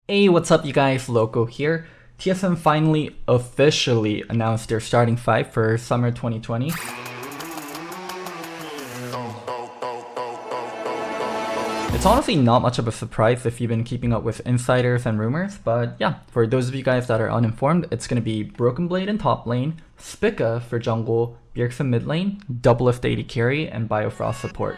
Hey, what's up you guys, Loco here. TSM finally officially announced their starting 5 for summer 2020. It's honestly not much of a surprise if you've been keeping up with insiders and rumors, but yeah, for those of you guys that are uninformed, it's going to be Broken Blade in top lane, Spica for jungle, Bjergsen mid lane, Doublelift AD carry, and Biofrost support.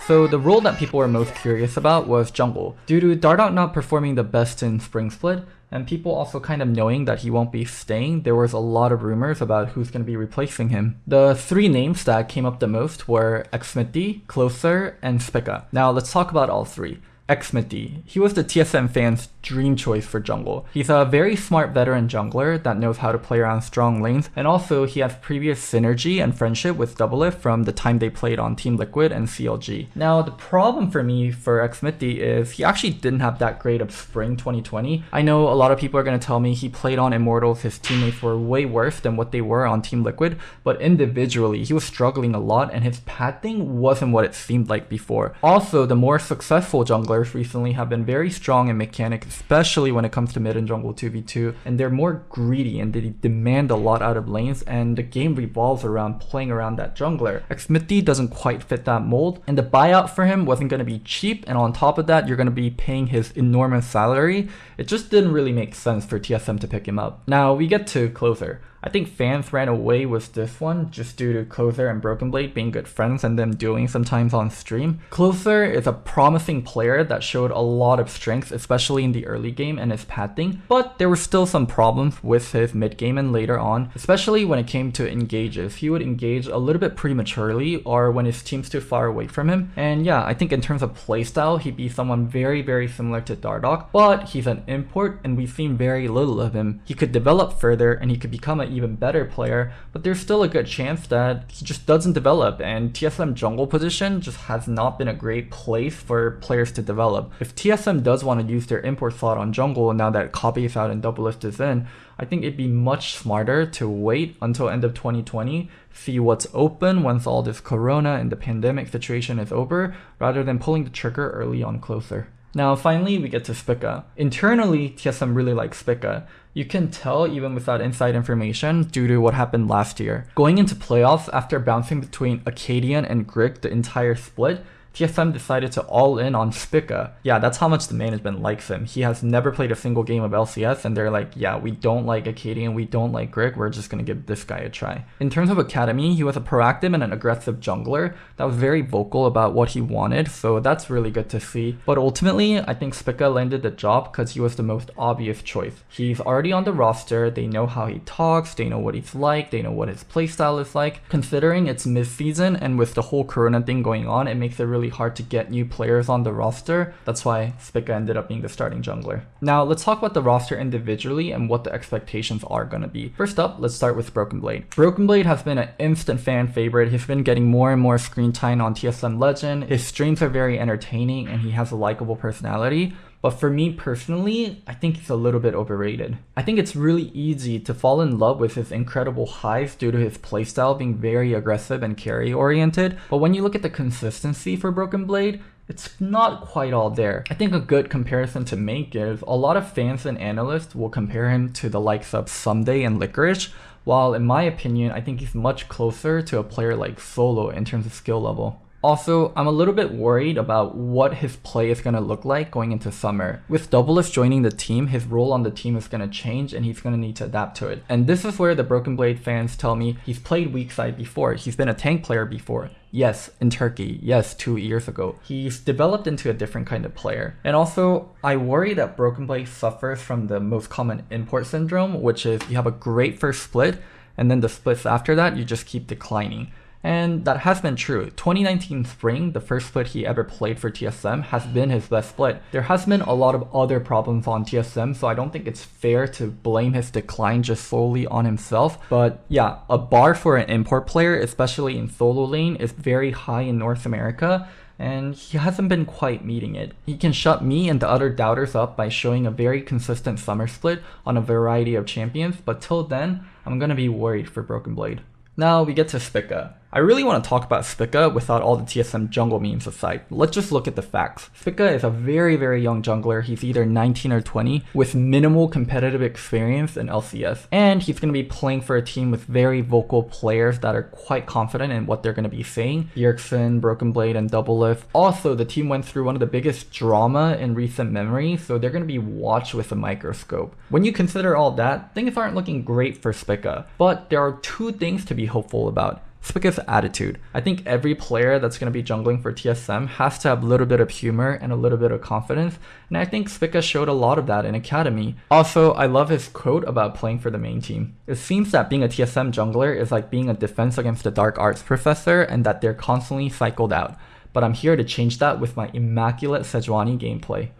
So the role that people were most curious about was jungle. Due to Dardoch not performing the best in Spring Split, and people also kind of knowing that he won't be staying, there was a lot of rumors about who's going to be replacing him. The 3 names that came up the most were Xmitty, Closer, and Spica. Now let's talk about all 3. Xmitty. He was the TSM fans' dream choice for jungle. He's a very smart veteran jungler that knows how to play around strong lanes, and also he has previous synergy and friendship with Doublelift from the time they played on Team Liquid and CLG. Now the problem for me for Xmitty is he actually didn't have that great of spring 2020. I know a lot of people are going to tell me he played on Immortals, his teammates were way worse than what they were on Team Liquid, but individually he was struggling a lot and his pathing wasn't what it seemed like before. Also, the more successful junglers recently have been very strong in mechanics, especially when it comes to mid and jungle 2v2, and they're more greedy and they demand a lot out of lanes, and the game revolves around playing around that jungler. Xmitty doesn't quite fit that mold, and the buyout for him wasn't going to be cheap, and on top of that you're going to be paying his enormous salary. It just didn't really make sense for TSM to pick him up. Now we get to Closer. I think fans ran away with this one just due to Closer and Broken Blade being good friends and them dueling sometimes on stream. Closer is a promising player that showed a lot of strength, especially in the early game and his pathing, but there were still some problems with his mid game and later on, especially when it came to engages. He would engage a little bit prematurely or when his team's too far away from him, and yeah, I think in terms of playstyle, he'd be someone very similar to Dardoch, but he's an import and we've seen very little of him. He could develop further and he could become an even better player, but there's still a good chance that he just doesn't develop, and TSM jungle position just has not been a great place for players to develop. If TSM does want to use their import slot on jungle now that Copy is out and Doublelift is in, I think it'd be much smarter to wait until end of 2020, see what's open once all this corona and the pandemic situation is over, rather than pulling the trigger early on Closer. Now finally we get to Spica. Internally, TSM really likes Spica. You can tell even without inside information due to what happened last year. Going into playoffs after bouncing between Acadian and Grig the entire split, TSM decided to all in on Spica. Yeah, that's how much the management likes him. He has never played a single game of LCS and they're like, yeah, we don't like Acadian, we don't like Grig, we're just gonna give this guy a try. In terms of Academy, he was a proactive and an aggressive jungler that was very vocal about what he wanted, so that's really good to see. But ultimately, I think Spica landed the job because he was the most obvious choice. He's already on the roster, they know how he talks, they know what he's like, they know what his playstyle is like. Considering it's mid-season and with the whole corona thing going on, it makes it really hard to get new players on the roster. That's why Spica ended up being the starting jungler. Now let's talk about the roster individually and what the expectations are going to be. First up, let's start with Broken Blade. Broken Blade has been an instant fan favorite. He's been getting more and more screen time on TSM Legend. His streams are very entertaining and he has a likable personality. But for me personally, I think he's a little bit overrated. I think it's really easy to fall in love with his incredible highs due to his playstyle being very aggressive and carry oriented. But when you look at the consistency for Broken Blade, it's not quite all there. I think a good comparison to make is a lot of fans and analysts will compare him to the likes of Someday and Licorice, while in my opinion, I think he's much closer to a player like Solo in terms of skill level. Also, I'm a little bit worried about what his play is going to look like going into summer. With Doublelift joining the team, his role on the team is going to change and he's going to need to adapt to it. And this is where the Broken Blade fans tell me he's played weak side before, he's been a tank player before. Yes, in Turkey. Yes, 2 years ago. He's developed into a different kind of player. And also, I worry that Broken Blade suffers from the most common import syndrome, which is you have a great first split, and then the splits after that, you just keep declining. And that has been true. 2019 spring, the first split he ever played for TSM, has been his best split. There has been a lot of other problems on TSM, so I don't think it's fair to blame his decline just solely on himself. But yeah, a bar for an import player, especially in solo lane, is very high in North America, and he hasn't been quite meeting it. He can shut me and the other doubters up by showing a very consistent summer split on a variety of champions, but till then, I'm gonna be worried for Broken Blade. Now we get to Spica. I really want to talk about Spica without all the TSM jungle memes aside. Let's just look at the facts. Spica is a very, very young jungler. He's either 19 or 20 with minimal competitive experience in LCS. And he's going to be playing for a team with very vocal players that are quite confident in what they're going to be saying. Bjergsen, Broken Blade, and Doublelift. Also, the team went through one of the biggest drama in recent memory, so they're going to be watched with a microscope. When you consider all that, things aren't looking great for Spica. But there are two things to be hopeful about. Spica's attitude. I think every player that's going to be jungling for TSM has to have a little bit of humor and a little bit of confidence, and I think Spica showed a lot of that in Academy. Also, I love his quote about playing for the main team. It seems that being a TSM jungler is like being a defense against the dark arts professor and that they're constantly cycled out. But I'm here to change that with my immaculate Sejuani gameplay.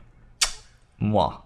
Mwah.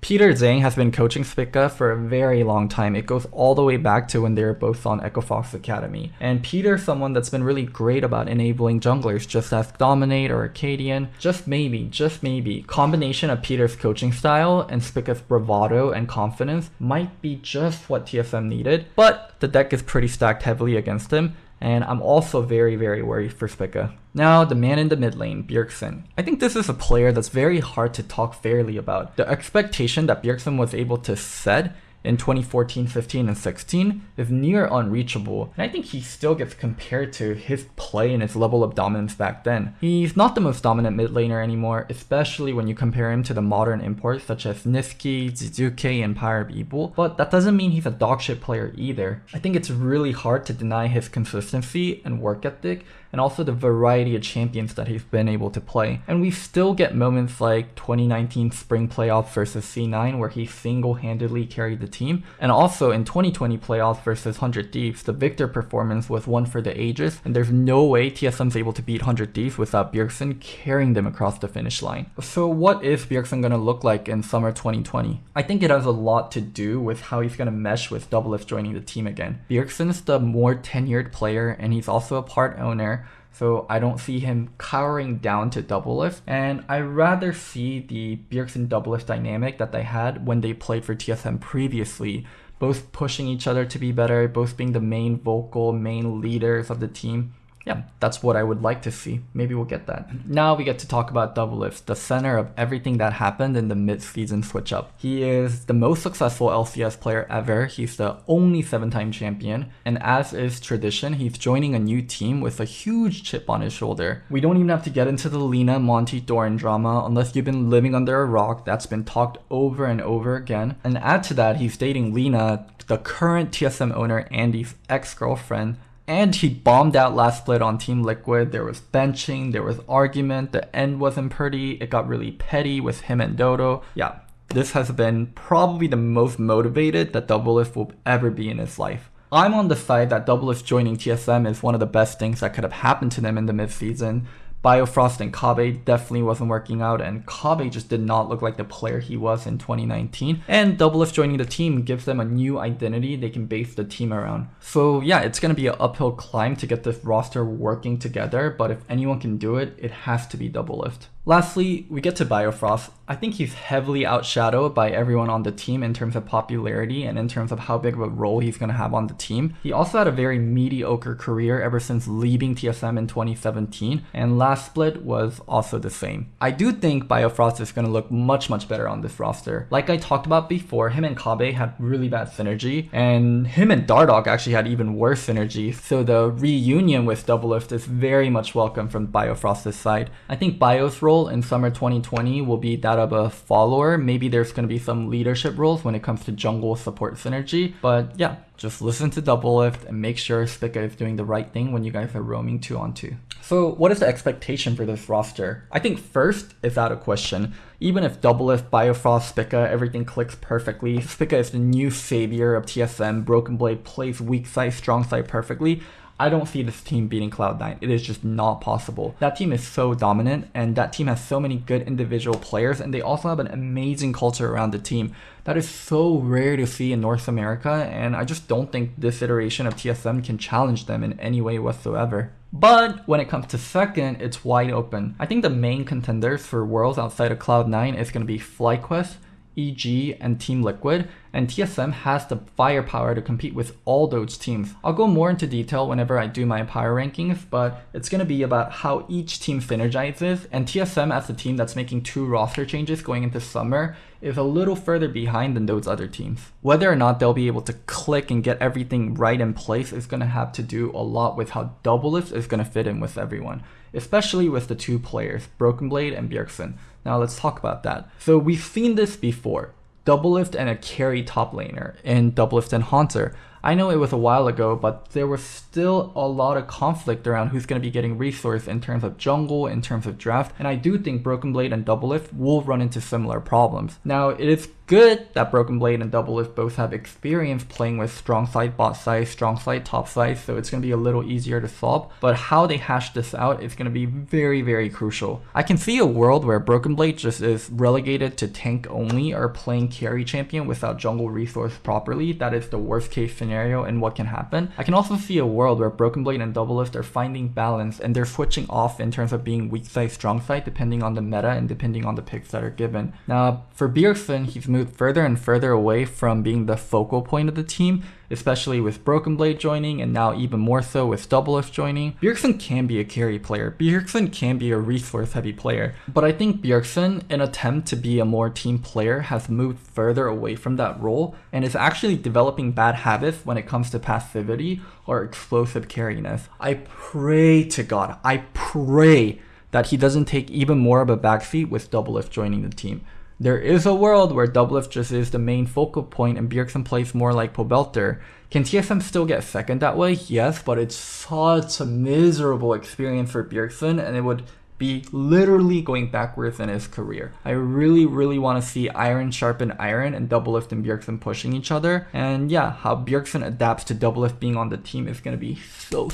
Peter Zhang has been coaching Spica for a very long time. It goes all the way back to when they were both on Echo Fox Academy. And Peter's someone that's been really great about enabling junglers, just as Dominate or Arcadian. Just maybe, combination of Peter's coaching style and Spica's bravado and confidence might be just what TSM needed. But the deck is pretty stacked heavily against him. And I'm also very, very worried for Spica. Now, the man in the mid lane, Bjergsen. I think this is a player that's very hard to talk fairly about. The expectation that Bjergsen was able to set in 2014, 15, and 16 is near unreachable, and I think he still gets compared to his play and his level of dominance back then. He's not the most dominant mid laner anymore, especially when you compare him to the modern imports such as Niski, Zizuke, and Pyre Beeble, but that doesn't mean he's a dogshit player either. I think it's really hard to deny his consistency and work ethic, and also the variety of champions that he's been able to play. And we still get moments like 2019 Spring Playoffs versus C9 where he single-handedly carried the team. And also in 2020 Playoffs versus 100 Thieves, the Victor performance was one for the ages, and there's no way TSM's able to beat 100 Thieves without Bjergsen carrying them across the finish line. So what is Bjergsen gonna look like in summer 2020? I think it has a lot to do with how he's gonna mesh with Doublelift joining the team again. Bjergsen's the more tenured player, and he's also a part owner, so I don't see him cowering down to Doublelift, and I rather see the Bjergsen Doublelift dynamic that they had when they played for TSM previously, both pushing each other to be better, both being the main vocal, main leaders of the team. Yeah, that's what I would like to see. Maybe we'll get that. Now we get to talk about Doublelift, the center of everything that happened in the mid-season switch-up. He is the most successful LCS player ever. He's the only 7-time champion. And as is tradition, he's joining a new team with a huge chip on his shoulder. We don't even have to get into the Lina, Monty, Doran drama unless you've been living under a rock. That's been talked over and over again. And add to that, he's dating Lina, the current TSM owner Andy's ex-girlfriend. And he bombed out last split on Team Liquid. There was benching, there was argument, the end wasn't pretty, it got really petty with him and Dodo. Yeah, this has been probably the most motivated that Doublelift will ever be in his life. I'm on the side that Doublelift joining TSM is one of the best things that could have happened to them in the mid-season. Biofrost and Kabe definitely wasn't working out, and Kabe just did not look like the player he was in 2019. And Doublelift joining the team gives them a new identity they can base the team around. So yeah, it's going to be an uphill climb to get this roster working together, but if anyone can do it, it has to be Doublelift. Lastly, we get to Biofrost. I think he's heavily outshadowed by everyone on the team in terms of popularity and in terms of how big of a role he's going to have on the team. He also had a very mediocre career ever since leaving TSM in 2017, and last split was also the same. I do think Biofrost is going to look much better on this roster. Like I talked about before, him and Kabe had really bad synergy, and him and Dardoch actually had even worse synergy, so the reunion with Doublelift is very much welcome from Biofrost's side. I think Bio's role in summer 2020 will be that of a follower. Maybe there's going to be some leadership roles when it comes to jungle support synergy, but yeah, just listen to Doublelift and make sure Spica is doing the right thing when you guys are roaming 2-on-2. So what is the expectation for this roster? I think first is out of question. Even if Doublelift, Biofrost, Spica, everything clicks perfectly, Spica is the new savior of TSM, Broken Blade plays weak side, strong side perfectly, I don't see this team beating Cloud9. It is just not possible. That team is so dominant, and that team has so many good individual players, and they also have an amazing culture around the team. That is so rare to see in North America, and I just don't think this iteration of TSM can challenge them in any way whatsoever. But when it comes to second, it's wide open. I think the main contenders for Worlds outside of Cloud9 is going to be FlyQuest, EG, and Team Liquid. and TSM has the firepower to compete with all those teams. I'll go more into detail whenever I do my power rankings, but it's going to be about how each team synergizes, and TSM as the team that's making 2 roster changes going into summer is a little further behind than those other teams. Whether or not they'll be able to click and get everything right in place is going to have to do a lot with how Doublelift is going to fit in with everyone, especially with the 2 players, Broken Blade and Bjergsen. Now let's talk about that. So we've seen this before, Doublelift and a carry top laner in Doublelift and Haunter. I know it was a while ago, but there was still a lot of conflict around who's going to be getting resource in terms of jungle, in terms of draft, and I do think Broken Blade and Doublelift will run into similar problems. Now, it is good that Broken Blade and Doublelift both have experience playing with strong side bot side, strong side top side, so it's going to be a little easier to solve, but how they hash this out is going to be very, very crucial. I can see a world where Broken Blade just is relegated to tank only or playing carry champion without jungle resource properly. That is the worst case scenario and what can happen. I can also see a world where Broken Blade and Doublelift are finding balance and they're switching off in terms of being weak side, strong side, depending on the meta and depending on the picks that are given. Now, for Bjergsen, he's moved further and further away from being the focal point of the team, especially with Broken Blade joining and now even more so with Doublelift joining. Bjergsen can be a carry player. Bjergsen can be a resource heavy player. But I think Bjergsen, in an attempt to be a more team player, has moved further away from that role and is actually developing bad habits when it comes to passivity or explosive carriness. I pray to God, I pray that he doesn't take even more of a backseat with Doublelift joining the team. There is a world where Doublelift just is the main focal point and Bjergsen plays more like Pobelter. Can TSM still get second that way? Yes, but it's such a miserable experience for Bjergsen and it would be literally going backwards in his career. I really want to see iron sharpen iron and Doublelift and Bjergsen pushing each other. And yeah, how Bjergsen adapts to Doublelift being on the team is going to be so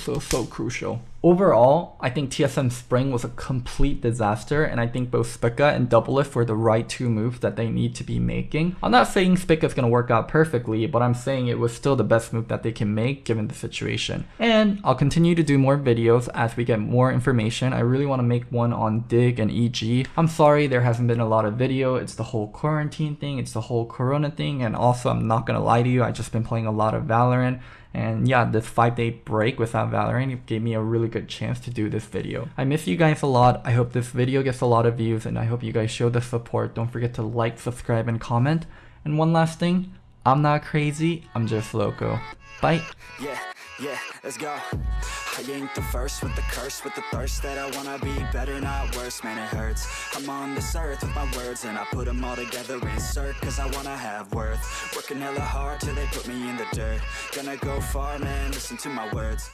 crucial. Overall, I think TSM Spring was a complete disaster, and I think both Spica and Doublelift were the right 2 moves that they need to be making. I'm not saying Spica is going to work out perfectly, but I'm saying it was still the best move that they can make given the situation. And I'll continue to do more videos as we get more information. I really want to make one on Dig and EG. I'm sorry there hasn't been a lot of video. It's the whole quarantine thing, it's the whole corona thing, and also I'm not going to lie to you, I've just been playing a lot of Valorant. And yeah, this 5-day break without Valorant gave me a really good chance to do this video. I miss you guys a lot. I hope this video gets a lot of views and I hope you guys show the support. Don't forget to like, subscribe, and comment. And one last thing, I'm not crazy, I'm just loco. Bye. Yeah, let's go. I ain't the first with the curse, with the thirst that I wanna be better, not worse, man it hurts. I'm on this earth with my words and I put them all together, insert, cause I wanna have worth. Working hella hard till they put me in the dirt. Gonna go far, man, listen to my words.